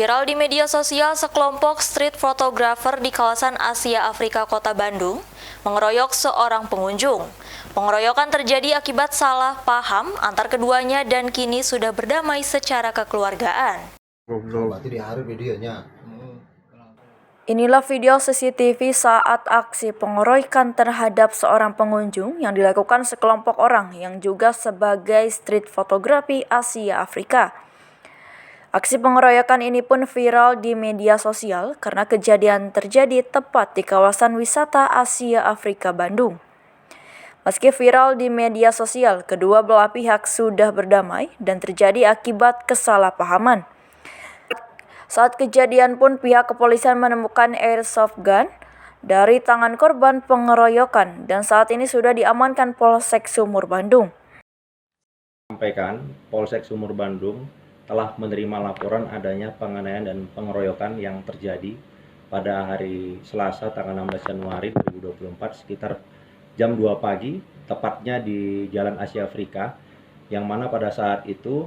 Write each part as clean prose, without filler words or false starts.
Viral di media sosial, sekelompok street photographer di kawasan Asia Afrika Kota Bandung mengeroyok seorang pengunjung. Pengeroyokan terjadi akibat salah paham antar keduanya dan kini sudah berdamai secara kekeluargaan. Inilah video CCTV saat aksi pengeroyokan terhadap seorang pengunjung yang dilakukan sekelompok orang yang juga sebagai street fotografi Asia Afrika. Aksi pengeroyokan ini pun viral di media sosial karena kejadian terjadi tepat di kawasan wisata Asia Afrika Bandung. Meski viral di media sosial, kedua belah pihak sudah berdamai dan terjadi akibat kesalahpahaman. Saat kejadian pun pihak kepolisian menemukan airsoft gun dari tangan korban pengeroyokan dan saat ini sudah diamankan Polsek Sumur Bandung. Sampaikan Polsek Sumur Bandung telah menerima laporan adanya penganiayaan dan pengeroyokan yang terjadi pada hari Selasa tanggal 16 Januari 2024 sekitar jam 2 pagi, tepatnya di Jalan Asia Afrika, yang mana pada saat itu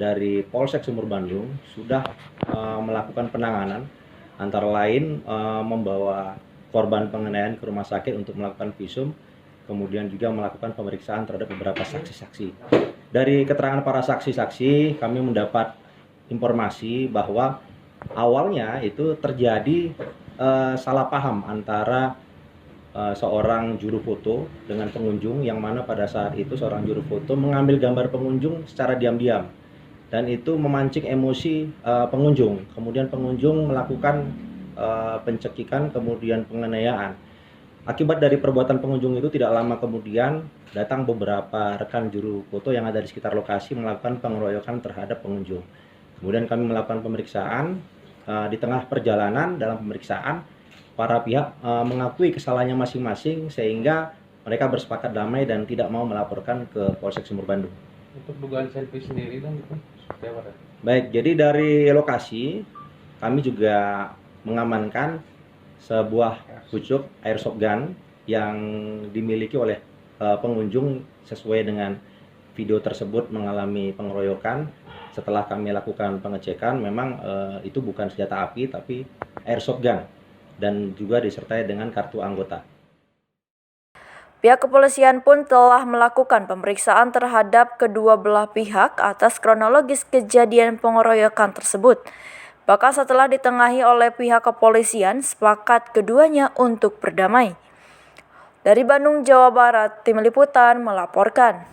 dari Polsek Sumur Bandung sudah melakukan penanganan, antara lain membawa korban penganiayaan ke rumah sakit untuk melakukan visum, kemudian juga melakukan pemeriksaan terhadap beberapa saksi-saksi. Dari keterangan para saksi-saksi, kami mendapat informasi bahwa awalnya itu terjadi salah paham antara seorang juru foto dengan pengunjung, yang mana pada saat itu seorang juru foto mengambil gambar pengunjung secara diam-diam dan itu memancing emosi pengunjung. Kemudian pengunjung melakukan pencekikan, kemudian penganiayaan. Akibat dari perbuatan pengunjung itu tidak lama kemudian datang beberapa rekan juru foto yang ada di sekitar lokasi melakukan pengeroyokan terhadap pengunjung. Kemudian kami melakukan pemeriksaan. Di tengah perjalanan dalam pemeriksaan, para pihak mengakui kesalahannya masing-masing sehingga mereka bersepakat damai dan tidak mau melaporkan ke Polsek Sumur Bandung. Untuk dugaan selfie sendiri kan itu seperti apa? Baik, jadi dari lokasi kami juga mengamankan sebuah pucuk airsoft gun yang dimiliki oleh pengunjung sesuai dengan video tersebut mengalami pengeroyokan. Setelah kami lakukan pengecekan, memang itu bukan senjata api tapi airsoft gun dan juga disertai dengan kartu anggota. Pihak kepolisian pun telah melakukan pemeriksaan terhadap kedua belah pihak atas kronologis kejadian pengeroyokan tersebut. Bahkan setelah ditengahi oleh pihak kepolisian, sepakat keduanya untuk berdamai. Dari Bandung, Jawa Barat, Tim Liputan melaporkan.